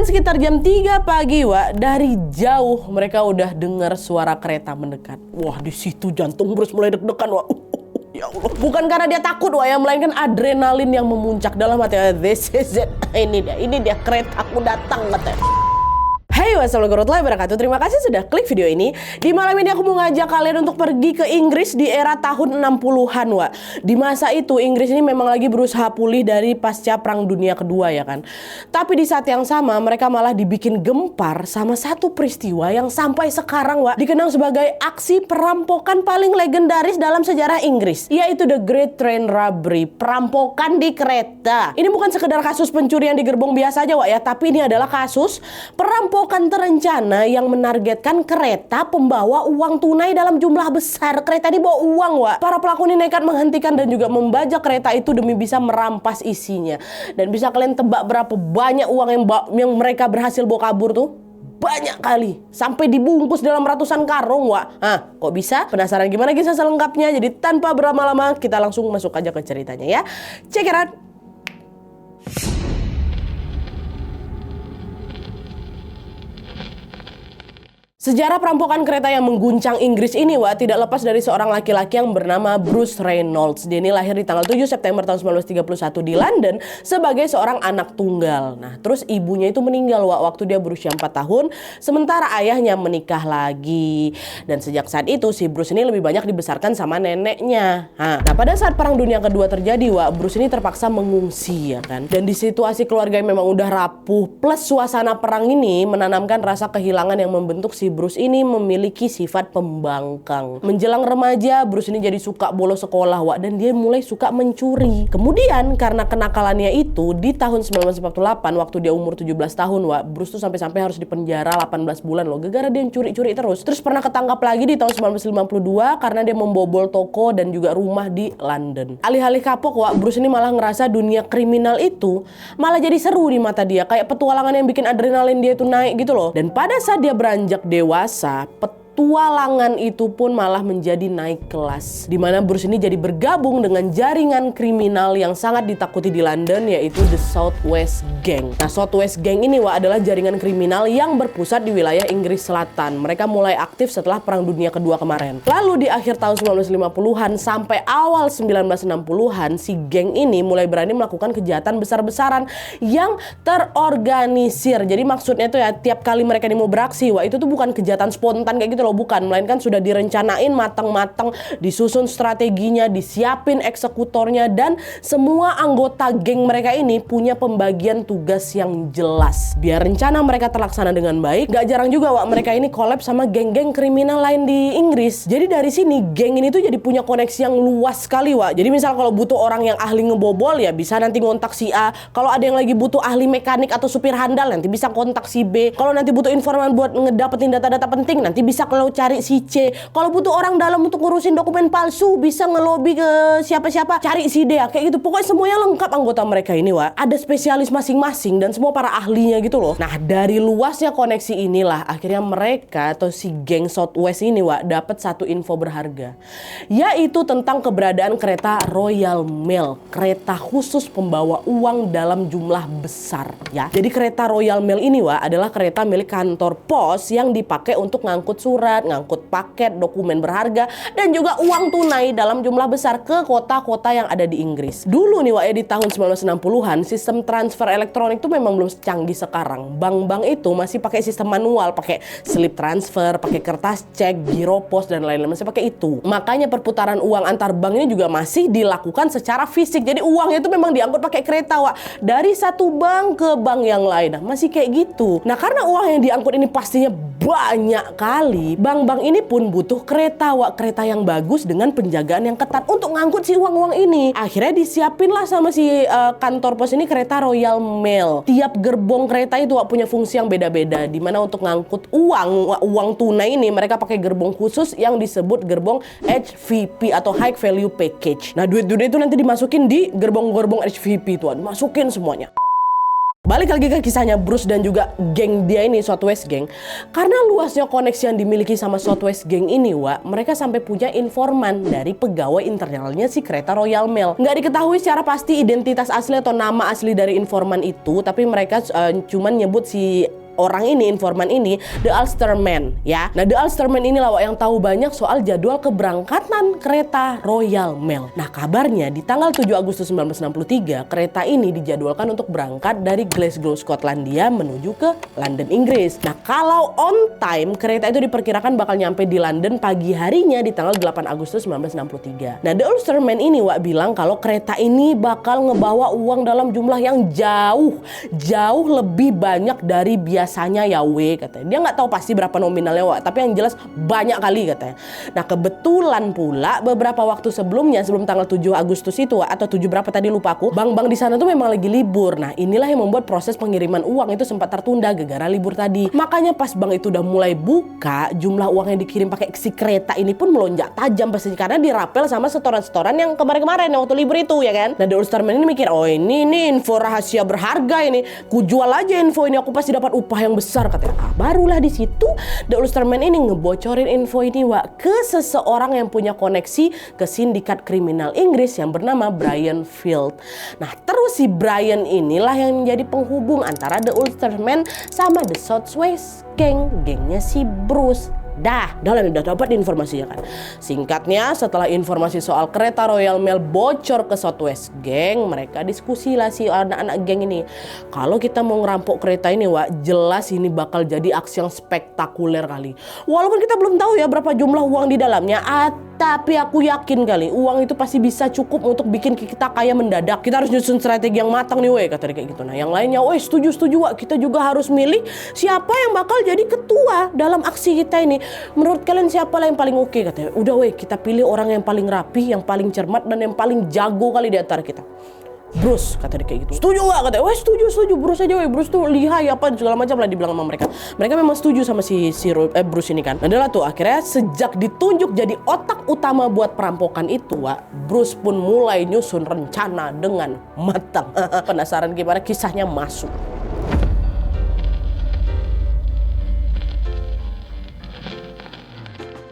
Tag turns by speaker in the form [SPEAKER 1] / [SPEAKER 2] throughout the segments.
[SPEAKER 1] Kemudian sekitar jam 3 pagi, Wak, dari jauh mereka udah dengar suara kereta mendekat. Wah, di situ jantung Bruce mulai deg-degan, Wak. Ya Allah. Bukan karena dia takut, Wak, ya, melainkan adrenalin yang memuncak dalam hati. This is it. Ini dia keretaku datang, katanya. Hey, wassalamualaikum warahmatullahi wabarakatuh. Terima kasih sudah klik video ini. Di malam ini aku mau ngajak kalian untuk pergi ke Inggris di era tahun 60-an, Wak. Di masa itu Inggris ini memang lagi berusaha pulih dari pasca Perang Dunia Kedua, ya kan. Tapi di saat yang sama mereka malah dibikin gempar sama satu peristiwa yang sampai sekarang, Wak, dikenang sebagai aksi perampokan paling legendaris dalam sejarah Inggris, yaitu The Great Train Robbery, perampokan di kereta. Ini bukan sekedar kasus pencurian di gerbong biasa aja, Wak, ya, tapi ini adalah kasus perampokan terencana yang menargetkan kereta pembawa uang tunai dalam jumlah besar. Kereta ini bawa uang, Wak. Para pelaku ini nekat menghentikan dan juga membajak kereta itu demi bisa merampas isinya. Dan bisa kalian tebak berapa banyak uang yang mereka berhasil bawa kabur tuh? Banyak kali, sampai dibungkus dalam ratusan karung, Wak. Kok bisa? Penasaran gimana kisah selengkapnya? Jadi tanpa berlama-lama kita langsung masuk aja ke ceritanya, ya. Check it out. Sejarah perampokan kereta yang mengguncang Inggris ini, Wak, tidak lepas dari seorang laki-laki yang bernama Bruce Reynolds. Dia ini lahir di tanggal 7 September tahun 1931 di London sebagai seorang anak tunggal. Nah, terus ibunya itu meninggal, Wak, waktu dia berusia 4 tahun, sementara ayahnya menikah lagi. Dan sejak saat itu si Bruce ini lebih banyak dibesarkan sama neneknya. Nah, pada saat Perang Dunia Kedua terjadi, Wak, Bruce ini terpaksa mengungsi, ya kan. Dan di situasi keluarga yang memang udah rapuh plus suasana perang ini menanamkan rasa kehilangan yang membentuk si Bruce ini memiliki sifat pembangkang. Menjelang remaja, Bruce ini jadi suka bolos sekolah, Wak, dan dia mulai suka mencuri. Kemudian karena kenakalannya itu, di tahun 1948 waktu dia umur 17 tahun, Wak, Bruce tuh sampai harus dipenjara 18 bulan loh, gara-gara dia curi-curi terus. Terus pernah ketangkap lagi di tahun 1952 karena dia membobol toko dan juga rumah di London. Alih-alih kapok, Wak, Bruce ini malah ngerasa dunia kriminal itu malah jadi seru di mata dia, kayak petualangan yang bikin adrenalin dia itu naik gitu loh. Dan pada saat dia beranjak dewasa, petualangan itu pun malah menjadi naik kelas, di mana Bruce ini jadi bergabung dengan jaringan kriminal yang sangat ditakuti di London, yaitu The South West Gang. Nah, South West Gang ini, Wak, adalah jaringan kriminal yang berpusat di wilayah Inggris Selatan. Mereka mulai aktif setelah Perang Dunia Kedua kemarin. Lalu di akhir tahun 1950-an sampai awal 1960-an, si geng ini mulai berani melakukan kejahatan besar-besaran yang terorganisir. Jadi maksudnya tuh ya, tiap kali mereka ini mau beraksi, Wak, itu tuh bukan kejahatan spontan kayak gitu loh, bukan, melainkan sudah direncanain matang-matang, disusun strateginya, disiapin eksekutornya, dan semua anggota geng mereka ini punya pembagian tugas yang jelas biar rencana mereka terlaksana dengan baik. Gak jarang juga, Wak, mereka ini collab sama geng-geng kriminal lain di Inggris. Jadi dari sini geng ini tuh jadi punya koneksi yang luas sekali, Wak. Jadi misal kalau butuh orang yang ahli ngebobol, ya bisa nanti ngontak si A. Kalau ada yang lagi butuh ahli mekanik atau supir handal, nanti bisa kontak si B. Kalau nanti butuh informan buat ngedapetin data-data penting, nanti bisa kalau cari si C. Kalau butuh orang dalam untuk ngurusin dokumen palsu, bisa ngelobi ke siapa-siapa, cari si D. Kayak gitu. Pokoknya semuanya lengkap anggota mereka ini, Wak. Ada spesialis masing-masing dan semua para ahlinya gitu loh. Nah, dari luasnya koneksi inilah akhirnya mereka atau si geng Southwest ini, Wak, dapat satu info berharga, yaitu tentang keberadaan kereta Royal Mail, kereta khusus pembawa uang dalam jumlah besar, ya. Jadi kereta Royal Mail ini, Wak, adalah kereta milik kantor pos yang dipakai untuk ngangkut surat, ngangkut paket, dokumen berharga, dan juga uang tunai dalam jumlah besar ke kota-kota yang ada di Inggris. Dulu nih, Wak, ya, di tahun 1960-an, sistem transfer elektronik itu memang belum secanggih sekarang. Bank-bank itu masih pakai sistem manual, pakai slip transfer, pakai kertas cek, giro pos, dan lain-lain, masih pakai itu. Makanya perputaran uang antar bank ini juga masih dilakukan secara fisik. Jadi uangnya itu memang diangkut pakai kereta, Wak, dari satu bank ke bank yang lain. Nah, masih kayak gitu. Nah, karena uang yang diangkut ini pastinya banyak kali, bank-bank ini pun butuh kereta, Wak, kereta yang bagus dengan penjagaan yang ketat untuk ngangkut si uang-uang ini. Akhirnya disiapin lah sama si kantor pos ini kereta Royal Mail. Tiap gerbong kereta itu, Wak, punya fungsi yang beda-beda, dimana untuk ngangkut uang tunai ini mereka pakai gerbong khusus yang disebut gerbong HVP atau High Value Package. Nah, duit-duit itu nanti dimasukin di gerbong-gerbong HVP itu, dimasukin semuanya. Balik lagi ke kisahnya Bruce dan juga geng dia ini, Southwest Gang. Karena luasnya koneksi yang dimiliki sama Southwest Gang ini, mereka sampai punya informan dari pegawai internalnya si kereta Royal Mail. Nggak diketahui secara pasti identitas asli atau nama asli dari informan itu, tapi mereka cuman nyebut si orang ini, informan ini, The Ulster Man, ya. Nah, The Ulster Man inilah yang tahu banyak soal jadwal keberangkatan kereta Royal Mail. Nah, kabarnya di tanggal 7 Agustus 1963, kereta ini dijadwalkan untuk berangkat dari Glasgow, Skotlandia menuju ke London, Inggris. Nah, kalau on time, kereta itu diperkirakan bakal nyampe di London pagi harinya di tanggal 8 Agustus 1963. Nah, The Ulster Man ini bilang kalau kereta ini bakal ngebawa uang dalam jumlah yang jauh lebih banyak dari biasanya ya katanya. Dia nggak tahu pasti berapa nominalnya tapi yang jelas banyak kali katanya. Nah, kebetulan pula beberapa waktu sebelumnya, sebelum tanggal 7 Agustus itu atau 7 berapa tadi lupa aku, bank-bank di sana tuh memang lagi libur. Nah, inilah yang membuat proses pengiriman uang itu sempat tertunda gara-gara libur tadi. Makanya pas bank itu udah mulai buka, jumlah uang yang dikirim pakai si kereta ini pun melonjak tajam pasti karena dirapel sama setoran-setoran yang kemarin-kemarin yang waktu libur itu, ya kan. Nah, The Ulsterman ini mikir, oh ini info rahasia berharga ini, ku jual aja info ini, aku pasti dapat upah yang besar katanya. Barulah di situ The Ulsterman ini ngebocorin info ini ke seseorang yang punya koneksi ke sindikat kriminal Inggris yang bernama Brian Field. Nah, terus si Brian inilah yang menjadi penghubung antara The Ulsterman sama The Southwest Gang, gengnya si Bruce. Dah dapat informasinya kan. Singkatnya, setelah informasi soal kereta Royal Mail bocor ke Southwest Gang, mereka diskusi lah si anak-anak geng ini. Kalau kita mau ngerampok kereta ini, jelas ini bakal jadi aksi yang spektakuler kali. Walaupun kita belum tahu ya berapa jumlah uang di dalamnya, tapi aku yakin kali uang itu pasti bisa cukup untuk bikin kita kaya mendadak. Kita harus nyusun strategi yang matang nih, kata dia kayak gitu. Nah, yang lainnya, setuju, kita juga harus milih siapa yang bakal jadi ketua dalam aksi kita ini. Menurut kalian siapa lah yang paling oke, katanya. Udah kita pilih orang yang paling rapi, yang paling cermat, dan yang paling jago kali di antara kita. Bruce, kata dia kayak gitu. Setuju gak? Katanya, setuju, Bruce aja, Bruce tuh lihai apa segala macam lah dibilang sama mereka. Mereka memang setuju sama si Bruce ini kan. Adalah tuh akhirnya sejak ditunjuk jadi otak utama buat perampokan itu, Bruce pun mulai nyusun rencana dengan matang. Penasaran gimana kisahnya? Masuk.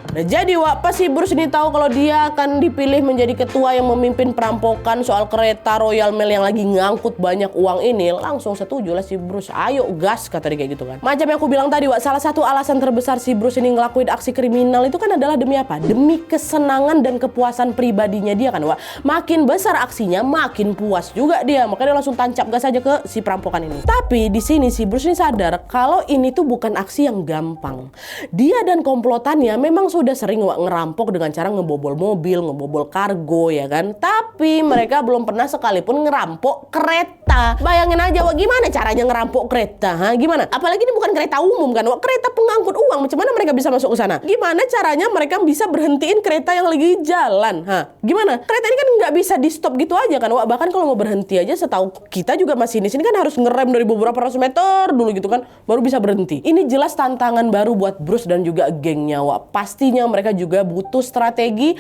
[SPEAKER 1] Nah, jadi pas si Bruce ini tahu kalau dia akan dipilih menjadi ketua yang memimpin perampokan soal kereta Royal Mail yang lagi ngangkut banyak uang ini, langsung setuju lah si Bruce. Ayo gas, kata dia kayak gitu kan. Macam yang aku bilang tadi, salah satu alasan terbesar si Bruce ini ngelakuin aksi kriminal itu kan adalah demi apa? Demi kesenangan dan kepuasan pribadinya dia kan, Makin besar aksinya, makin puas juga dia. Makanya dia langsung tancap gas aja ke si perampokan ini. Tapi di sini si Bruce ini sadar kalau ini tuh bukan aksi yang gampang. Dia dan komplotannya memang sudah sering ngerampok dengan cara ngebobol mobil, ngebobol kargo, ya kan. Tapi mereka belum pernah sekalipun ngerampok kereta. Bayangin aja gimana caranya ngerampok kereta, Gimana? Apalagi ini bukan kereta umum kan, kereta pengangkut uang. Macam mana mereka bisa masuk ke sana? Gimana caranya mereka bisa berhentiin kereta yang lagi jalan, Gimana? Kereta ini kan nggak bisa di stop gitu aja kan, Bahkan kalau mau berhenti aja, setahu kita juga masih di sini kan harus ngerem dari beberapa ratus meter dulu gitu kan, baru bisa berhenti. Ini jelas tantangan baru buat Bruce dan juga gengnya, Pastinya mereka juga butuh strategi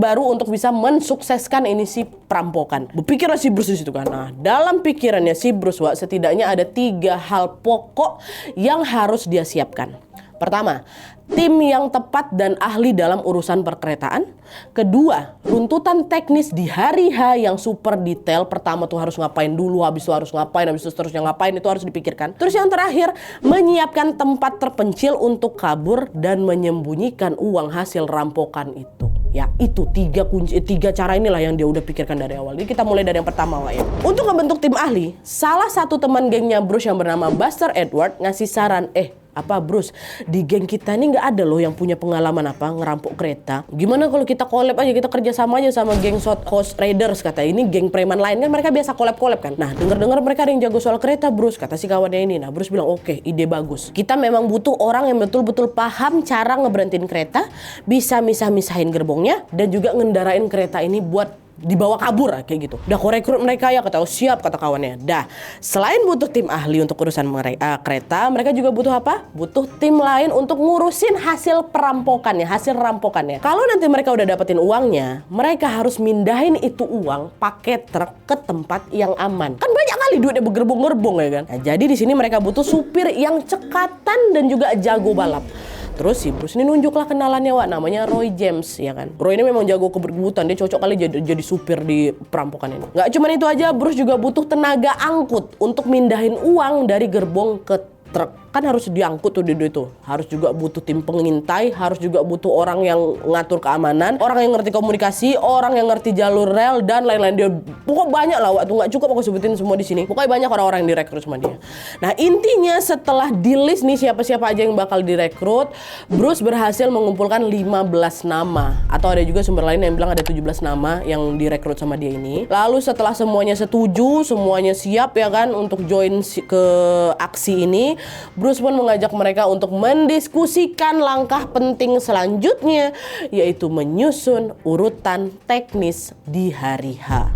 [SPEAKER 1] baru untuk bisa mensukseskan ini si perampokan. Berpikirlah si Bruce di situ kan. Nah, dalam pikirannya si Bruce, setidaknya ada 3 hal pokok yang harus dia siapkan. Pertama, tim yang tepat dan ahli dalam urusan perkeretaan. Kedua, runtutan teknis di hari H yang super detail. Pertama tuh harus ngapain dulu, habis itu harus ngapain, habis itu seterusnya ngapain, itu harus dipikirkan. Terus yang terakhir, menyiapkan tempat terpencil untuk kabur dan menyembunyikan uang hasil rampokan itu. Ya, itu 3 cara inilah yang dia udah pikirkan dari awal. Jadi kita mulai dari yang pertama, ya. Untuk membentuk tim ahli, salah satu teman gengnya Bruce yang bernama Buster Edward ngasih saran, Bruce, di geng kita ini nggak ada loh yang punya pengalaman ngerampok kereta. Gimana kalau kita collab aja, kita kerja sama aja sama geng South Coast Raiders, kata. Ini geng preman lain kan, mereka biasa collab kan. Nah, dengar mereka ada yang jago soal kereta, Bruce, kata si kawannya ini. Nah, Bruce bilang, oke, ide bagus. Kita memang butuh orang yang betul-betul paham cara ngeberhentiin kereta, bisa misah-misahin gerbongnya, dan juga ngendarain kereta ini buat dibawa kabur kayak gitu. Udah aku rekrut mereka ya, kata siap kata kawannya. Dah, selain butuh tim ahli untuk urusan kereta, mereka juga butuh apa? Butuh tim lain untuk ngurusin hasil perampokannya, hasil rampokannya. Kalau nanti mereka udah dapetin uangnya, mereka harus mindahin itu uang pakai truk ke tempat yang aman. Kan banyak kali duitnya bergerbong-gerbong ya kan. Nah, jadi di sini mereka butuh supir yang cekatan dan juga jago balap. Terus si Bruce ini nunjuklah kenalannya, Wak, namanya Roy James, ya kan. Roy ini memang jago kebergebutan, dia cocok kali jadi supir di perampokan ini. Nggak cuma itu aja, Bruce juga butuh tenaga angkut untuk mindahin uang dari gerbong ke truk. Kan harus diangkut tuh itu. Harus juga butuh tim pengintai, harus juga butuh orang yang ngatur keamanan, orang yang ngerti komunikasi, orang yang ngerti jalur rel dan lain-lain. Dia pokoknya banyak lah, waktu nggak cukup aku sebutin semua di sini. Pokoknya banyak orang-orang yang direkrut sama dia. Nah, intinya setelah di list nih siapa-siapa aja yang bakal direkrut, Bruce berhasil mengumpulkan 15 nama. Atau ada juga sumber lain yang bilang ada 17 nama yang direkrut sama dia ini. Lalu setelah semuanya setuju, semuanya siap ya kan untuk join ke aksi ini, Bruce pun mengajak mereka untuk mendiskusikan langkah penting selanjutnya, yaitu menyusun urutan teknis di hari H.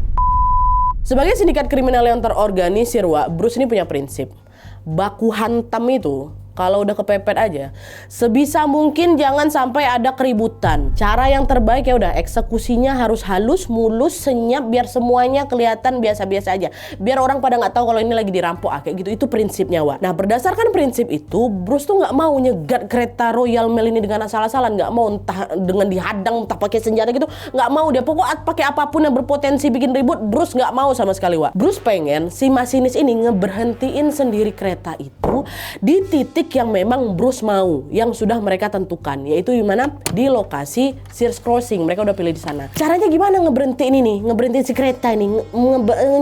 [SPEAKER 1] Sebagai sindikat kriminal yang terorganisir, Wak, Bruce ini punya prinsip. Baku hantam itu kalau udah kepepet aja, sebisa mungkin jangan sampai ada keributan. Cara yang terbaik ya udah eksekusinya harus halus, mulus, senyap, biar semuanya kelihatan biasa-biasa aja. Biar orang pada nggak tahu kalau ini lagi dirampok kayak gitu. Itu prinsipnya, Wak. Nah, berdasarkan prinsip itu, Bruce tuh nggak mau nyegat kereta Royal Mail ini dengan asal-asalan, nggak mau entah dengan dihadang, entah pakai senjata gitu, nggak mau dia. Pokoknya pakai apapun yang berpotensi bikin ribut, Bruce nggak mau sama sekali, Wak. Bruce pengen si masinis ini ngeberhentiin sendiri kereta itu di titik yang memang Bruce mau, yang sudah mereka tentukan, yaitu di mana? Di lokasi Sears Crossing. Mereka udah pilih di sana. Caranya gimana ngeberhentiin ini? Ngeberhentiin si kereta ini,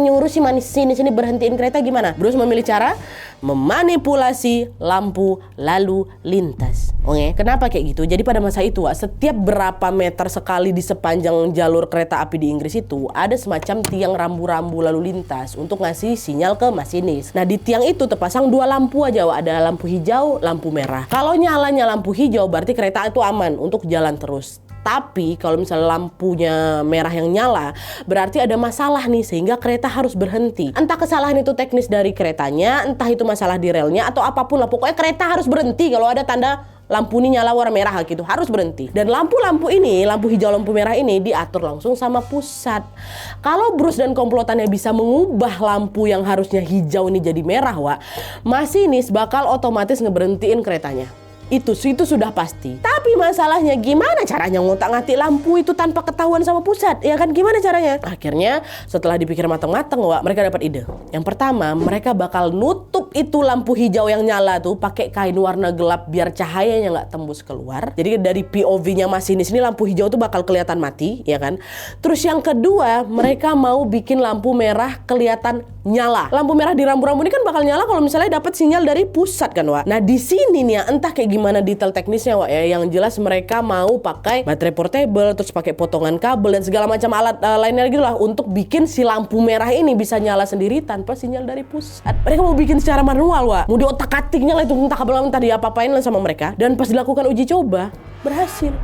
[SPEAKER 1] nyuruh si masinis ini berhentiin kereta gimana? Bruce memilih cara memanipulasi lampu lalu lintas. Oke, kenapa kayak gitu? Jadi pada masa itu, Wak, setiap berapa meter sekali di sepanjang jalur kereta api di Inggris itu ada semacam tiang rambu-rambu lalu lintas untuk ngasih sinyal ke masinis. Nah, di tiang itu terpasang 2 lampu aja, Wak. Ada lampu hijau, lampu merah. Kalau nyalanya lampu hijau berarti kereta itu aman untuk jalan terus. Tapi kalau misalnya lampunya merah yang nyala, berarti ada masalah nih sehingga kereta harus berhenti. Entah kesalahan itu teknis dari keretanya, entah itu masalah di relnya atau apapun lah. Pokoknya kereta harus berhenti kalau ada tanda lampu ini nyala warna merah gitu, harus berhenti. Dan lampu-lampu ini, lampu hijau, lampu merah ini diatur langsung sama pusat. Kalau Bruce dan komplotannya bisa mengubah lampu yang harusnya hijau ini jadi merah, Wak, masinis bakal otomatis ngeberhentiin keretanya. Itu sudah pasti. Tapi masalahnya gimana caranya ngotak-ngatik lampu itu tanpa ketahuan sama pusat? Ya kan, gimana caranya? Akhirnya setelah dipikir matang-matang, Wak, mereka dapat ide. Yang pertama, mereka bakal nutup itu lampu hijau yang nyala tuh pakai kain warna gelap biar cahayanya nggak tembus keluar. Jadi dari POV-nya masinis ini lampu hijau tuh bakal kelihatan mati, ya kan? Terus yang kedua, mereka mau bikin lampu merah kelihatan nyala. Lampu merah di rambu-rambu ini kan bakal nyala kalau misalnya dapat sinyal dari pusat kan, Wak. Nah, di sini nih ya, entah kayak gimana detail teknisnya, Wak, ya. Yang jelas mereka mau pakai baterai portable, terus pakai potongan kabel dan segala macam alat lainnya gitu lah untuk bikin si lampu merah ini bisa nyala sendiri tanpa sinyal dari pusat. Mereka mau bikin secara manual, Wak. Mau diotak-atiknya lah itu, entah kabel entah diapa-apain lah sama mereka. Dan pas dilakukan uji coba, berhasil.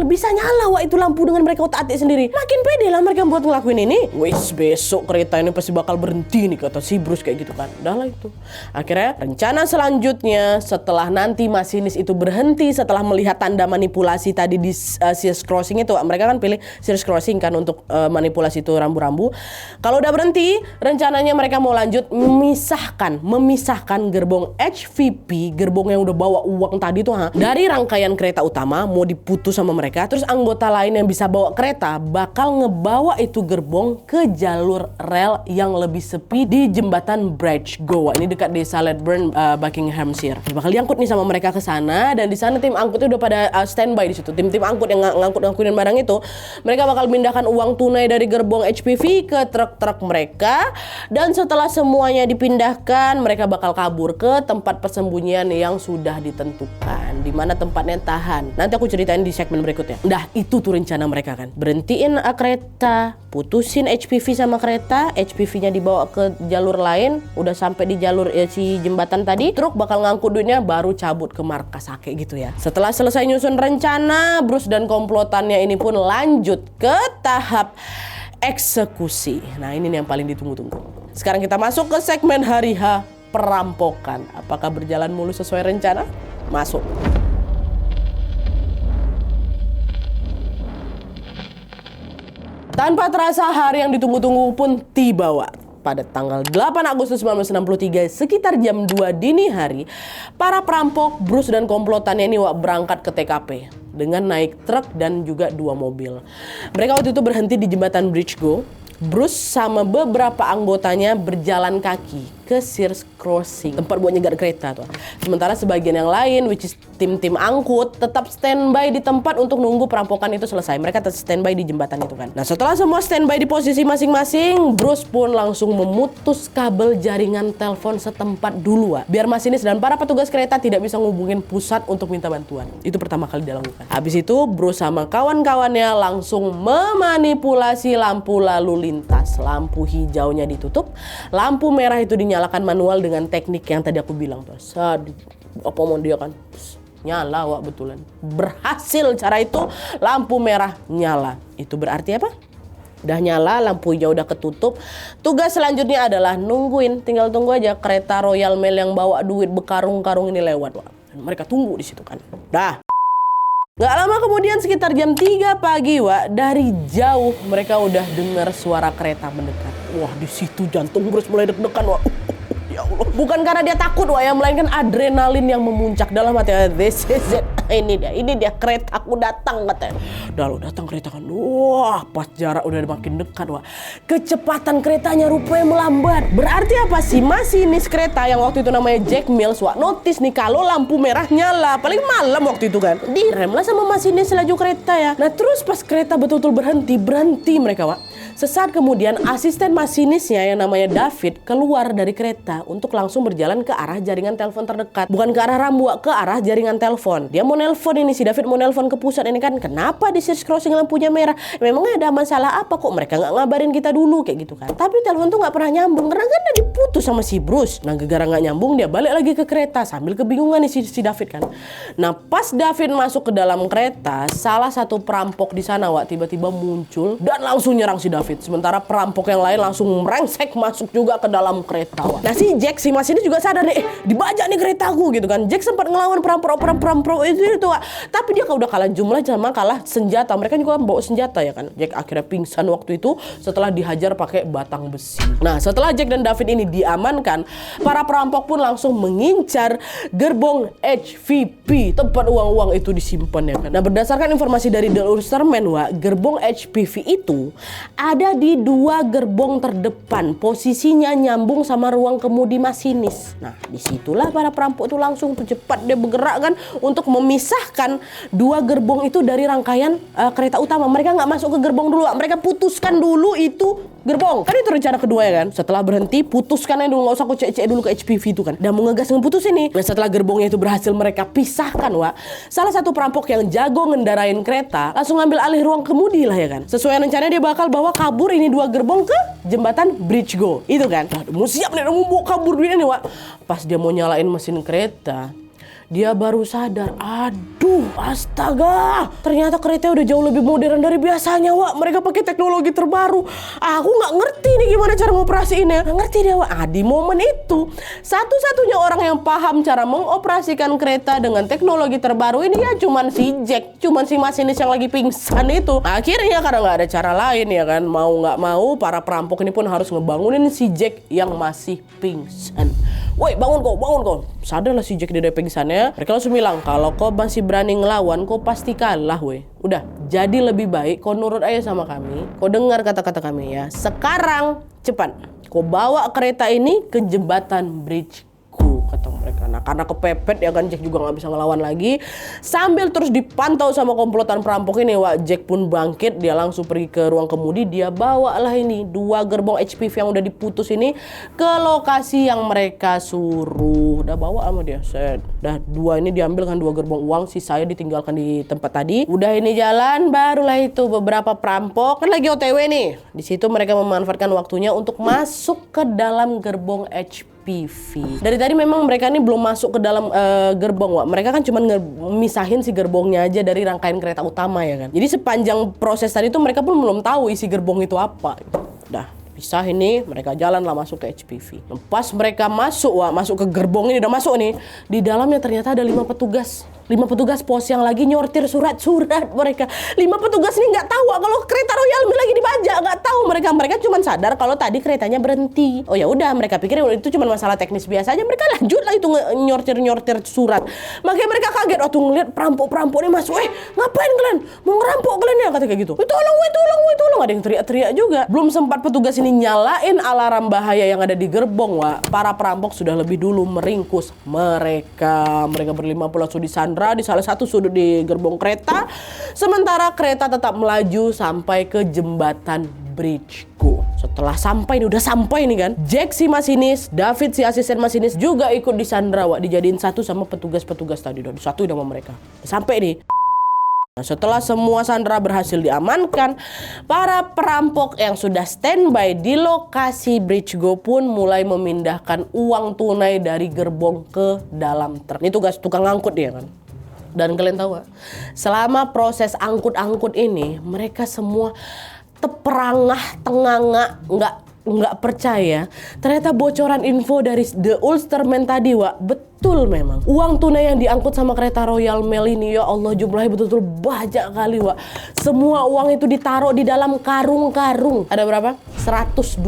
[SPEAKER 1] Bisa nyala, Wak, itu lampu dengan mereka otak-atik sendiri. Makin pede lah mereka buat ngelakuin ini. Wis, besok kereta ini pasti bakal berhenti nih, kata si Bruce kayak gitu kan. Udah lah itu. Akhirnya rencana selanjutnya setelah nanti masinis itu berhenti setelah melihat tanda manipulasi tadi di Sears Crossing itu, mereka kan pilih Sears Crossing kan untuk manipulasi itu rambu-rambu. Kalau udah berhenti, rencananya mereka mau lanjut memisahkan gerbong HVP, gerbong yang udah bawa uang tadi tuh, dari rangkaian kereta utama, mau diputus sama mereka. Terus anggota lain yang bisa bawa kereta bakal ngebawa itu gerbong ke jalur rel yang lebih sepi di jembatan Bridge Goa. Ini dekat desa Ledburn, Buckinghamshire. Bakal diangkut nih sama mereka ke sana, dan di sana tim angkutnya udah pada standby di situ. Tim angkut yang ngangkutin barang itu, mereka bakal pindahkan uang tunai dari gerbong HPV ke truk-truk mereka. Dan setelah semuanya dipindahkan, mereka bakal kabur ke tempat persembunyian yang sudah ditentukan, di mana tempatnya tahan. Nanti aku ceritain di segmen berikutnya. Dah, itu tuh rencana mereka kan. Berhentiin kereta, putusin HPV sama kereta, HPV-nya dibawa ke jalur lain, udah sampai di jalur si jembatan tadi, truk bakal ngangkut duitnya, baru cabut ke markas Sake gitu ya. Setelah selesai nyusun rencana, Bruce dan komplotannya ini pun lanjut ke tahap eksekusi. Nah, ini nih yang paling ditunggu-tunggu. Sekarang kita masuk ke segmen hari H, perampokan. Apakah berjalan mulus sesuai rencana? Masuk. Tanpa terasa hari yang ditunggu-tunggu pun tiba, Wak. Pada tanggal 8 Agustus 1963 sekitar jam 2 dini hari, para perampok Bruce dan komplotannya ini berangkat ke TKP dengan naik truk dan juga 2 mobil. Mereka waktu itu berhenti di jembatan Bridge Go. Bruce sama beberapa anggotanya berjalan kaki ke Sears Crossing, tempat buat nyegat kereta tuh. Sementara sebagian yang lain, which is tim-tim angkut, tetap standby di tempat untuk nunggu perampokan itu selesai. Mereka tetap standby di jembatan itu kan. Nah, setelah semua standby di posisi masing-masing, Bruce pun langsung memutus kabel jaringan telepon setempat dulu, Wak, biar masinis dan para petugas kereta tidak bisa ngubungin pusat untuk minta bantuan. Itu pertama kali dia lakukan. Habis itu, Bruce sama kawan-kawannya langsung memanipulasi lampu lalu lintas. Lampu hijaunya ditutup, lampu merah itu dinyalakan manual dengan teknik yang tadi aku bilang tuh. Apa mau dia kan nyala, Wak, betulan. Berhasil cara itu, lampu merah nyala. Itu berarti apa? Udah nyala, lampu hijau udah ketutup. Tugas selanjutnya adalah nungguin, tinggal tunggu aja kereta Royal Mail yang bawa duit bekarung-karung ini lewat, Wak. Dan mereka tunggu di situ kan. Dah. Gak lama kemudian sekitar jam 3 pagi, Wak, dari jauh mereka udah dengar suara kereta mendekat. Wah, di situ jantung Bruce mulai deg-degan, Wak. Ya Allah. Bukan karena dia takut, Wak, ya, melainkan adrenalin yang memuncak dalam hati. This is it. Ini dia keretaku datang, katanya. Udah lo datang kereta kan. Wah, pas jarak udah makin dekat, Wak. Kecepatan keretanya rupanya melambat. Berarti apa sih? Masinis kereta yang waktu itu namanya Jack Mills, Wak, notice nih kalau lampu merah nyala. Paling malam waktu itu kan. Direm lah sama masinis laju kereta ya. Nah, terus pas kereta betul-betul berhenti mereka, Wak. Sesaat kemudian asisten masinisnya yang namanya David keluar dari kereta untuk langsung berjalan ke arah jaringan telepon terdekat. Bukan ke arah rambu, ke arah jaringan telepon. Dia mau nelpon ini, si David mau nelpon ke pusat ini kan. Kenapa di Sears Crossing lampunya merah? Memangnya ada masalah apa kok? Mereka nggak ngabarin kita dulu kayak gitu kan. Tapi telepon tuh nggak pernah nyambung karena kan udah diputus sama si Bruce. Nah, gara-gara nggak nyambung dia balik lagi ke kereta sambil kebingungan nih si David kan. Nah, pas David masuk ke dalam kereta, salah satu perampok di sana, Wak, tiba-tiba muncul dan langsung nyerang si David. Sementara perampok yang lain langsung merengsek masuk juga ke dalam kereta, Wak. Nah, si Jack si masinis juga sadar nih, dibajak nih keretaku gitu kan. Jack sempat ngelawan perampok itu, Wak. Tapi dia udah kalah jumlah sama kalah senjata. Mereka juga bawa senjata ya kan. Jack akhirnya pingsan waktu itu setelah dihajar pakai batang besi. Nah, setelah Jack dan David ini diamankan, para perampok pun langsung mengincar gerbong HVP, tempat uang-uang itu disimpan ya kan. Nah, berdasarkan informasi dari The Ulsterman, Wak, gerbong HPV itu ada di 2 gerbong terdepan, posisinya nyambung sama ruang kemudi masinis. Nah, disitulah para perampok itu langsung cepat dia bergerak kan untuk memisahkan 2 gerbong itu dari rangkaian kereta utama. Mereka nggak masuk ke gerbong dulu, mereka putuskan dulu itu gerbong. Kan itu rencana kedua ya kan. Setelah berhenti, putuskan aja dulu, nggak usah aku cek dulu ke HPV itu kan. Dan mau ngegas ngeputus ini. Dan setelah gerbongnya itu berhasil mereka pisahkan, Wak, salah satu perampok yang jago ngendarain kereta langsung ngambil alih ruang kemudi lah ya kan. Sesuai rencananya dia bakal bawa kabur ini 2 gerbong ke jembatan Bridge Go itu kan. Nah, mau siap nih, mau bawa kabur dia nih, Wak. Pas dia mau nyalain mesin kereta, dia baru sadar, aduh, astaga, ternyata kereta udah jauh lebih modern dari biasanya, Wak. Mereka pakai teknologi terbaru. Aku nggak ngerti nih gimana cara ngoperasiinnya. Nggak ngerti dia, Wak. Di momen itu, satu-satunya orang yang paham cara mengoperasikan kereta dengan teknologi terbaru ini ya cuman si Jack, cuman si masinis yang lagi pingsan itu. Akhirnya karena nggak ada cara lain ya kan, mau nggak mau para perampok ini pun harus ngebangunin si Jack yang masih pingsan. Woi, bangun kau. Sadarlah si Jack dari pingsannya. Mereka langsung bilang, kalau kau masih berani ngelawan, kau pasti kalah, woi. Udah, jadi lebih baik kau nurut aja sama kami. Kau dengar kata-kata kami ya. Sekarang, cepat. Kau bawa kereta ini ke jembatan Bridge Go. kata mereka. Nah karena kepepet ya kan, Jack juga nggak bisa ngelawan lagi. Sambil terus dipantau sama komplotan perampok ini, Wak, Jack pun bangkit. Dia langsung pergi ke ruang kemudi. Dia bawalah ini 2 gerbong HPV yang udah diputus ini ke lokasi yang mereka suruh. Udah bawa sama dia, set. Dah 2 ini diambil kan, 2 gerbong uang, sisanya ditinggalkan di tempat tadi. Udah ini jalan, barulah itu beberapa perampok kan lagi OTW nih. Di situ mereka memanfaatkan waktunya untuk masuk ke dalam gerbong HPV. Dari tadi memang mereka ini belum masuk ke dalam gerbong, Wak. Mereka kan cuma misahin si gerbongnya aja dari rangkaian kereta utama ya kan. Jadi sepanjang proses tadi tuh mereka pun belum tahu isi gerbong itu apa. Dah pisah ini, mereka jalan lah masuk ke HPV. Pas mereka masuk, Wak, masuk ke gerbong ini, udah masuk nih. Di dalamnya ternyata ada 5 petugas. 5 petugas pos yang lagi nyortir surat-surat mereka. 5 petugas ini nggak tahu kalau kereta Royal Mail lagi dibajak, nggak tahu mereka. Mereka cuma sadar kalau tadi keretanya berhenti. Oh ya udah, mereka pikir itu cuma masalah teknis biasa aja. Mereka lanjut lah itu nyortir surat. Makanya mereka kaget waktu ngeliat perampok-perampok ini masuk. Ngapain kalian? Mau ngerampok kalian ya? Kata kayak gitu. Tolong. Ada yang teriak-teriak juga. Belum sempat petugas ini nyalain alarm bahaya yang ada di gerbong, Wak, para perampok sudah lebih dulu meringkus mereka. Mereka berlima pula sudah disandra di salah satu sudut di gerbong kereta. Sementara kereta tetap melaju sampai ke jembatan Bridge Go. Setelah sampai, udah sampai nih kan, Jack si masinis, David si asisten masinis juga ikut disandra, Wak, dijadiin satu sama petugas-petugas tadi. Udah disatuin sama mereka. Sampai nih. Nah, setelah semua sandera berhasil diamankan, para perampok yang sudah standby di lokasi Bridge Go pun mulai memindahkan uang tunai dari gerbong ke dalam truk. Ini tugas tukang angkut dia kan. Dan kalian tahu gak, selama proses angkut-angkut ini, mereka semua teperangah, tenganga, nggak percaya. Ternyata bocoran info dari The Ulsterman tadi, Wak, betul memang. Uang tunai yang diangkut sama kereta Royal Mail ini, ya Allah, jumlahnya betul-betul banyak kali, Wak. Semua uang itu ditaruh di dalam karung-karung. Ada berapa? 120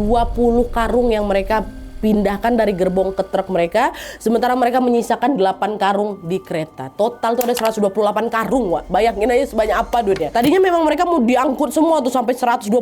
[SPEAKER 1] karung yang mereka pindahkan dari gerbong ke truk mereka, sementara mereka menyisakan 8 karung di kereta. Total tuh ada 128 karung, Wak. Bayangin aja sebanyak apa duitnya. Tadinya memang mereka mau diangkut semua tuh sampai 128,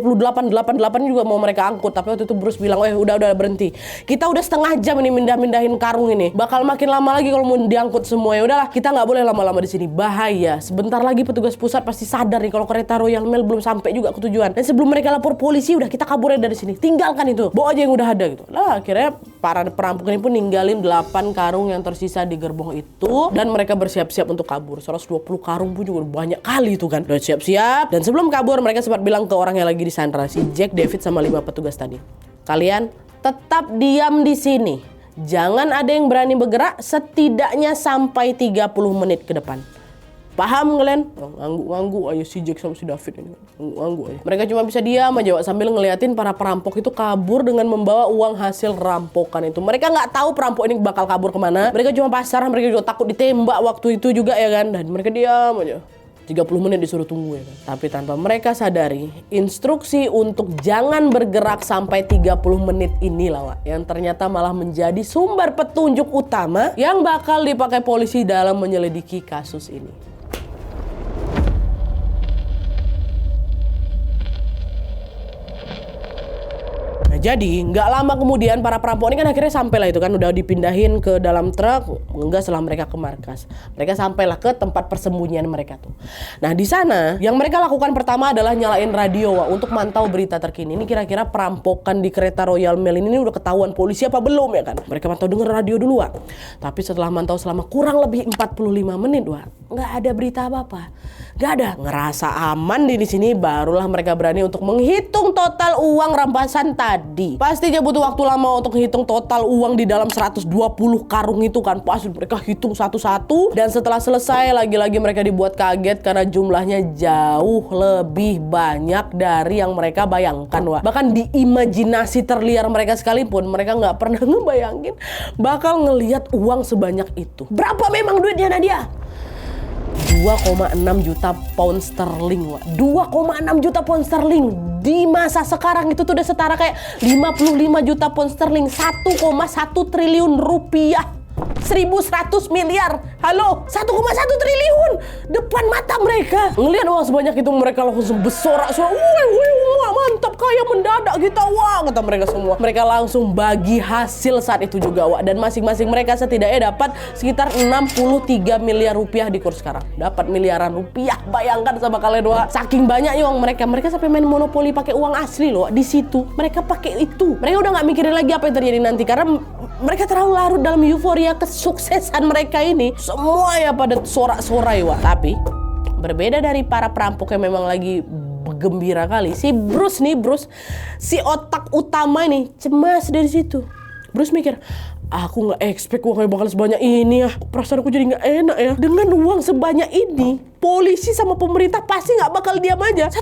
[SPEAKER 1] 88 juga mau mereka angkut, tapi waktu itu Bruce bilang, udah berhenti. Kita udah setengah jam ini mindahin karung ini. Bakal makin lama lagi kalau mau diangkut semua. Ya udahlah, kita nggak boleh lama-lama di sini. Bahaya. Sebentar lagi petugas pusat pasti sadar nih kalau kereta Royal Mail belum sampai juga ke tujuan. Dan sebelum mereka lapor polisi, udah kita kabur dari sini. Tinggalkan itu. Bawa aja yang udah ada gitu. Lah akhirnya para perampok ini pun ninggalin 8 karung yang tersisa di gerbong itu, dan mereka bersiap-siap untuk kabur. 120 karung pun juga banyak kali itu kan. Udah siap-siap, dan sebelum kabur mereka sempat bilang ke orang yang lagi disandra, si Jack, David sama 5 petugas tadi, kalian tetap diam di sini. Jangan ada yang berani bergerak setidaknya sampai 30 menit ke depan. Paham kalian? Ngangguk aja si Jack sama si David ini. Ngangguk aja. Mereka cuma bisa diam aja, Wak, sambil ngeliatin para perampok itu kabur dengan membawa uang hasil rampokan itu. Mereka nggak tahu perampok ini bakal kabur kemana. Mereka cuma pasrah, mereka juga takut ditembak waktu itu juga ya kan. Dan mereka diam aja. 30 menit disuruh tunggu ya kan. Tapi tanpa mereka sadari, instruksi untuk jangan bergerak sampai 30 menit inilah, Wak, yang ternyata malah menjadi sumber petunjuk utama yang bakal dipakai polisi dalam menyelidiki kasus ini. Jadi nggak lama kemudian para perampok ini kan akhirnya sampailah itu kan, udah dipindahin ke dalam truk, enggak setelah mereka ke markas. Mereka sampailah ke tempat persembunyian mereka tuh. Nah di sana yang mereka lakukan pertama adalah nyalain radio, Wak, untuk mantau berita terkini. Ini kira-kira perampokan di kereta Royal Mail ini udah ketahuan polisi apa belum ya kan? Mereka mantau denger radio dulu, Wak. Tapi setelah mantau selama kurang lebih 45 menit, Wak, nggak ada berita apa-apa. Nggak ada. Ngerasa aman di sini, barulah mereka berani untuk menghitung total uang rampasan tadi. Pastinya butuh waktu lama untuk menghitung total uang di dalam 120 karung itu kan. Pasti mereka hitung satu-satu, dan setelah selesai lagi-lagi mereka dibuat kaget karena jumlahnya jauh lebih banyak dari yang mereka bayangkan, Wak. Bahkan di imajinasi terliar mereka sekalipun, mereka nggak pernah ngebayangin bakal ngelihat uang sebanyak itu. Berapa memang duitnya, Nadia? 2,6 juta pound sterling, Wak. 2,6 juta pound sterling di masa sekarang itu tuh udah setara kayak 55 juta pound sterling, 1,1 triliun rupiah, 1.100 miliar. Halo, 1,1 triliun depan mata mereka. Ngelihat uang sebanyak itu mereka langsung bersorak-sorak. Wah, mantap. mantap, kaya mendadak kita, wah, kata mereka semua. Mereka langsung bagi hasil saat itu juga, wah. Dan masing-masing mereka setidaknya dapat sekitar 63 miliar rupiah di kurs sekarang. Dapat miliaran rupiah, bayangkan sama kalian, wah. Saking banyaknya uang mereka sampai main monopoli pakai uang asli loh. Di situ mereka pakai itu. Mereka udah nggak mikirin lagi apa yang terjadi nanti, karena mereka terlalu larut dalam euforia kesuksesan mereka ini. Semua ya pada sorak-sorai, wah. Tapi berbeda dari para perampok yang memang lagi gembira kali, si Bruce, si otak utama ini cemas dari situ. Bruce mikir, aku nggak expect uangnya bakal sebanyak ini ya. Perasaan aku jadi nggak enak ya. Dengan uang sebanyak ini, polisi sama pemerintah pasti nggak bakal diam aja. 1,1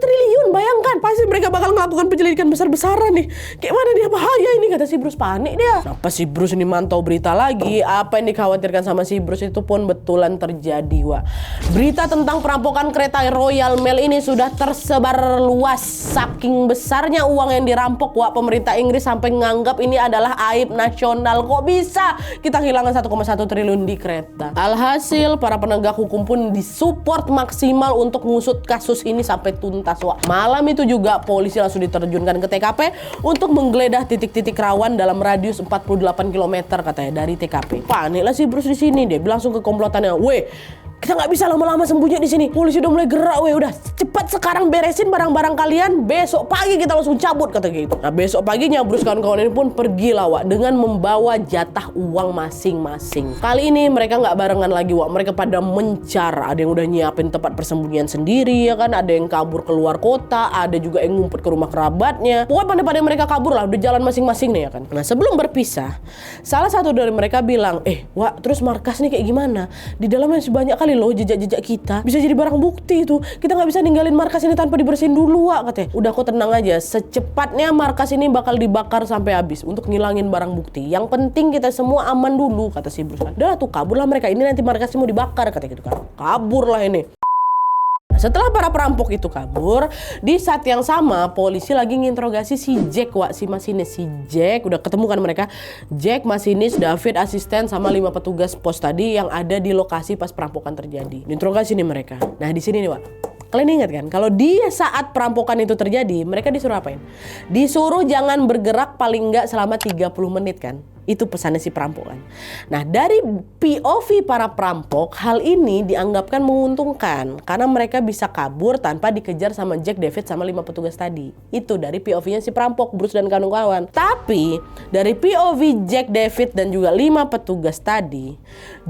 [SPEAKER 1] triliun, bayangkan. Pasti mereka bakal melakukan penyelidikan besar-besaran nih. Kayak mana dia, bahaya ini, kata si Bruce. Panik dia. Kenapa si Bruce ini mantau berita lagi? Apa yang dikhawatirkan sama si Bruce itu pun betulan terjadi, wah. Berita tentang perampokan kereta Royal Mail ini sudah tersebar luas. Saking besarnya uang yang dirampok, wah, pemerintah Inggris sampai nganggap ini adalah aib nasional. Kok bisa kita kehilangan 1,1 triliun di kereta? Alhasil para penegak hukum pun disupport maksimal untuk ngusut kasus ini sampai tuntas, wah. Malam itu juga polisi langsung diterjunkan ke TKP untuk menggeledah titik-titik rawan dalam radius 48 km katanya dari TKP. Paniklah si Bruce di sini, dia bilang langsung ke komplotannya, weh, kita nggak bisa lama-lama sembunyi di sini. Polisi udah mulai gerak, weh. Udah cepat sekarang beresin barang-barang kalian. Besok pagi kita langsung cabut, kata gitu. Nah, besok paginya Bruce kawan-kawan ini pun pergi lah, wak, dengan membawa jatah uang masing-masing. Kali ini mereka nggak barengan lagi, wak. Mereka pada mencar. Ada yang udah nyiapin tempat persembunyian sendiri, ya kan. Ada yang kabur keluar kota. Ada juga yang ngumpet ke rumah kerabatnya. Pokoknya pada mereka kabur lah. Udah jalan masing-masing nih, ya kan. Nah, sebelum berpisah, salah satu dari mereka bilang, wak, terus markas nih kayak gimana? Di dalamnya sebanyak kali loh jejak-jejak kita, bisa jadi barang bukti itu. Kita nggak bisa ninggalin markas ini tanpa dibersihin dulu, wak, katanya. Udah, kok tenang aja, secepatnya markas ini bakal dibakar sampai habis untuk ngilangin barang bukti. Yang penting kita semua aman dulu, kata si Bruce kan. Udah tuh, kaburlah mereka, ini nanti markasnya mau dibakar, katanya gitu kan. Kaburlah ini. Setelah para perampok itu kabur, di saat yang sama polisi lagi nginterogasi si Jack, wak, si masinis. Si Jack udah ketemu kan mereka. Jack, masinis, David, asisten, sama 5 petugas pos tadi yang ada di lokasi pas perampokan terjadi. Interogasi nih mereka. Nah, di sini nih, wak, kalian ingat kan, kalau dia saat perampokan itu terjadi, mereka disuruh apain? Disuruh jangan bergerak paling nggak selama 30 menit kan. Itu pesannya si perampok kan. Nah, dari POV para perampok, hal ini dianggapkan menguntungkan karena mereka bisa kabur tanpa dikejar sama Jack, David, sama 5 petugas tadi. Itu dari POV-nya si perampok, Bruce dan kawan-kawan. Tapi dari POV Jack, David, dan juga 5 petugas tadi,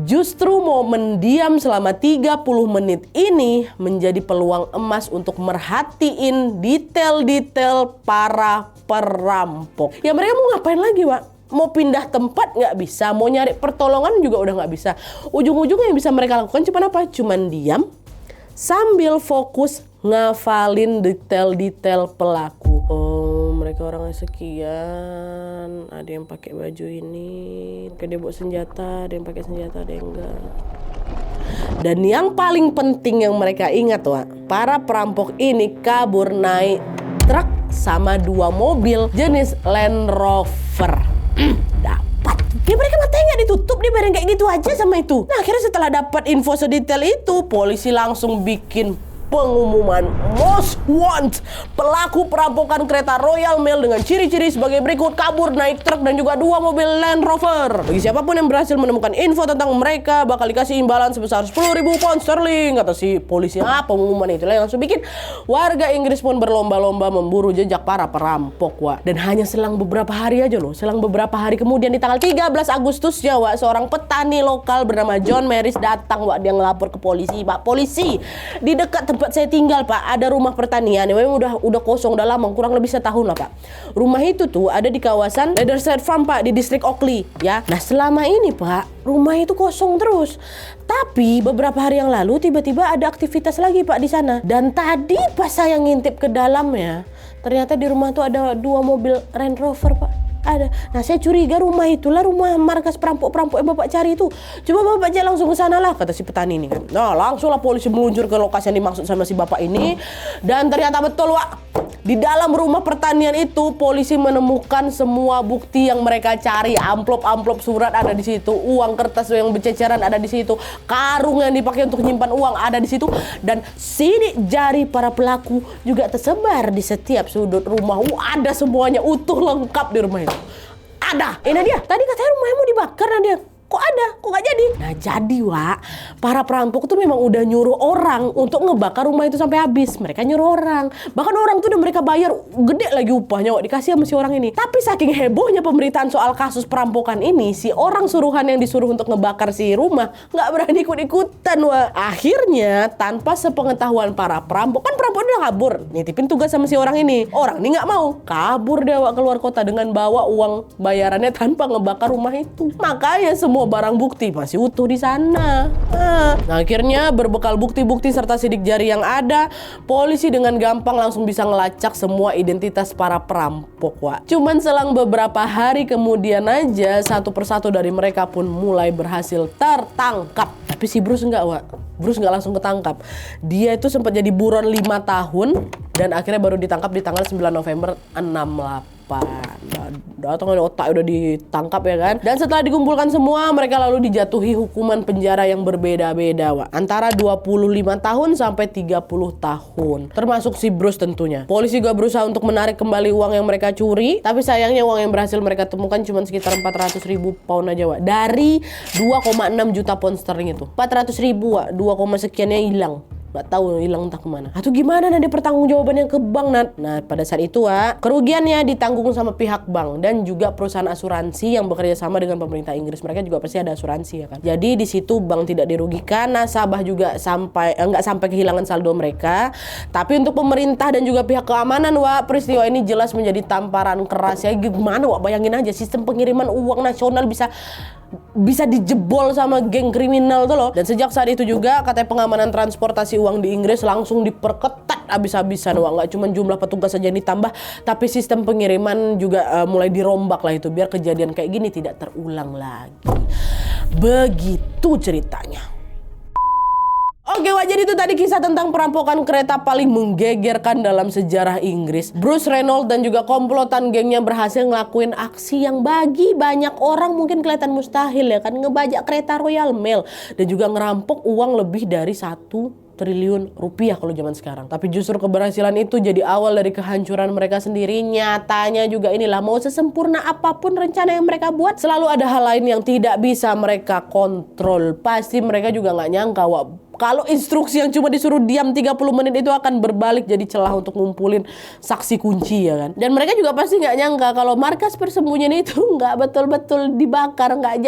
[SPEAKER 1] justru mau mendiam selama 30 menit ini menjadi peluang emas untuk merhatiin detail-detail para perampok. Ya, mereka mau ngapain lagi, wak? Mau pindah tempat nggak bisa, mau nyari pertolongan juga udah nggak bisa. Ujung-ujungnya yang bisa mereka lakukan cuma apa? Cuman diam sambil fokus ngafalin detail-detail pelaku. Oh, mereka orangnya sekian. Ada yang pakai baju ini, dia bawa senjata, ada yang pakai senjata, ada yang enggak. Dan yang paling penting yang mereka ingat, wah, para perampok ini kabur naik truk sama 2 mobil jenis Land Rover. Dapat. Ya, mereka matanya nggak ditutup, dia bareng kayak gitu aja sama itu. Nah, akhirnya setelah dapat info sedetail itu, polisi langsung bikin pengumuman most want pelaku perampokan kereta Royal Mail dengan ciri-ciri sebagai berikut: kabur naik truk dan juga 2 mobil Land Rover. Bagi siapapun yang berhasil menemukan info tentang mereka bakal dikasih imbalan sebesar 10.000 pound sterling, kata si polisi. Pengumuman itu lah yang langsung bikin warga Inggris pun berlomba-lomba memburu jejak para perampok, wak. Dan hanya selang beberapa hari aja loh, selang beberapa hari kemudian di tanggal 13 Agustus ya, wak, seorang petani lokal bernama John Maris datang, wak. Dia ngelapor ke polisi, Pak, polisi, di dekat tempat saya tinggal, Pak, ada rumah pertanian yang memang udah kosong, udah lama, kurang lebih setahun lah, Pak. Rumah itu tuh ada di kawasan Leatherside Farm, Pak, di distrik Oakley, ya. Nah, selama ini, Pak, rumah itu kosong terus. Tapi beberapa hari yang lalu tiba-tiba ada aktivitas lagi, Pak, di sana. Dan tadi pas saya ngintip ke dalamnya, ternyata di rumah tuh ada 2 mobil Land Rover, Pak. Ada. Nah, saya curiga rumah itulah rumah markas perampok-perampok yang Bapak cari itu. Coba Bapak aja langsung ke sana lah, kata si petani ini kan. Nah, langsunglah polisi meluncur ke lokasi yang dimaksud sama si Bapak ini. Dan ternyata betul, Wak. Di dalam rumah pertanian itu, polisi menemukan semua bukti yang mereka cari. Amplop-amplop surat ada di situ, uang kertas yang berceceran ada di situ, karung yang dipakai untuk menyimpan uang ada di situ, dan sidik jari para pelaku juga tersebar di setiap sudut rumah. Ada semuanya utuh lengkap di rumah itu. Ada. Ini dia. Tadi katanya rumahnya mau dibakar, Nadia. Kok ada? Kok gak jadi? Nah jadi, Wak, para perampok tuh memang udah nyuruh orang untuk ngebakar rumah itu sampai habis. Mereka nyuruh orang. Bahkan orang tuh udah mereka bayar gede lagi upahnya, Wak, dikasih sama si orang ini. Tapi saking hebohnya pemberitaan soal kasus perampokan ini, si orang suruhan yang disuruh untuk ngebakar si rumah gak berani ikut-ikutan, Wak. Akhirnya, tanpa sepengetahuan para perampok, kan perampok udah kabur, nitipin tugas sama si orang ini. Orang ini gak mau. Kabur dia, Wak, keluar kota dengan bawa uang bayarannya tanpa ngebakar rumah itu. Makanya semua barang bukti masih utuh di sana. Nah, akhirnya berbekal bukti-bukti serta sidik jari yang ada, polisi dengan gampang langsung bisa ngelacak semua identitas para perampok, Wak. Cuman selang beberapa hari kemudian aja, satu persatu dari mereka pun mulai berhasil tertangkap. Tapi si Bruce enggak, Wak. Bruce nggak langsung ketangkap. Dia itu sempat jadi buron 5 tahun dan akhirnya baru ditangkap di tanggal 9 November 68. Datang otak udah ditangkap ya kan. Dan setelah dikumpulkan semua, mereka lalu dijatuhi hukuman penjara yang berbeda-beda, Wak. Antara 25 tahun sampai 30 tahun. Termasuk si Bruce tentunya. Polisi juga berusaha untuk menarik kembali uang yang mereka curi, tapi sayangnya uang yang berhasil mereka temukan cuma sekitar 400.000 pound aja, Wak. Dari 2,6 juta pound sterling itu. 400.000, Wak. 2, sekiannya hilang. Gak tahu hilang entah kemana. Atau gimana nanti pertanggungjawabannya ke bank, Nat? Nah, pada saat itu, Wak, kerugiannya ditanggung sama pihak bank dan juga perusahaan asuransi yang bekerja sama dengan pemerintah Inggris. Mereka juga pasti ada asuransi ya kan. Jadi di situ bank tidak dirugikan, nasabah juga nggak sampai kehilangan saldo mereka. Tapi untuk pemerintah dan juga pihak keamanan, Wak, peristiwa ini jelas menjadi tamparan keras ya. Gimana, Wak? Bayangin aja sistem pengiriman uang nasional bisa dijebol sama geng kriminal tuh loh. Dan sejak saat itu juga katanya pengamanan transportasi uang di Inggris langsung diperketat habis-habisan, Wak. Nggak cuma jumlah petugas saja yang ditambah, tapi sistem pengiriman juga mulai dirombak lah itu biar kejadian kayak gini tidak terulang lagi. Begitu ceritanya. Oke, Wak, jadi itu tadi kisah tentang perampokan kereta paling menggegerkan dalam sejarah Inggris. Bruce Reynolds dan juga komplotan gengnya berhasil ngelakuin aksi yang bagi banyak orang mungkin kelihatan mustahil ya kan. Ngebajak kereta Royal Mail dan juga ngerampok uang lebih dari 1 triliun rupiah kalau zaman sekarang. Tapi justru keberhasilan itu jadi awal dari kehancuran mereka sendiri. Nyatanya juga inilah, mau sesempurna apapun rencana yang mereka buat, selalu ada hal lain yang tidak bisa mereka kontrol. Pasti mereka juga nggak nyangka, Wak, kalau instruksi yang cuma disuruh diam 30 menit itu akan berbalik jadi celah untuk ngumpulin saksi kunci ya kan. Dan mereka juga pasti nggak nyangka kalau markas persembunyian itu nggak betul-betul dibakar, nggak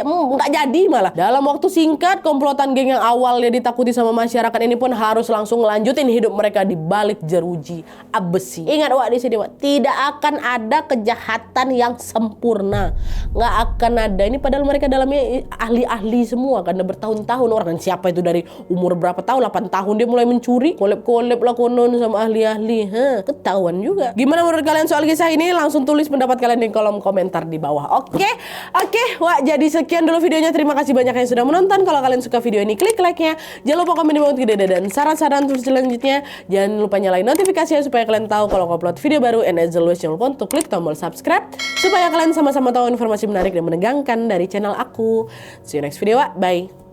[SPEAKER 1] jadi malah. Dalam waktu singkat, komplotan geng yang awalnya ditakuti sama masyarakat ini pun harus langsung ngelanjutin hidup mereka di balik jeruji besi. Ingat, Wak, di sini, Wak, tidak akan ada kejahatan yang sempurna. Nggak akan ada. Ini padahal mereka dalamnya ahli-ahli semua karena bertahun-tahun orang. Dan siapa itu dari umur berapa tahun, 8 tahun dia mulai mencuri, kolab lah konon sama ahli-ahli. Ketahuan juga. Gimana menurut kalian soal kisah ini? Langsung tulis pendapat kalian di kolom komentar di bawah. Oke, Wak, jadi sekian dulu videonya. Terima kasih banyak yang sudah menonton. Kalau kalian suka video ini, klik like-nya. Jangan lupa komen di bawah gede dan saran-saran untuk selanjutnya. Jangan lupa nyalain notifikasinya supaya kalian tahu kalau aku upload video baru. And as always, jangan lupa untuk klik tombol subscribe supaya kalian sama-sama tahu informasi menarik dan menegangkan dari channel aku. See you next video, Wak. Bye.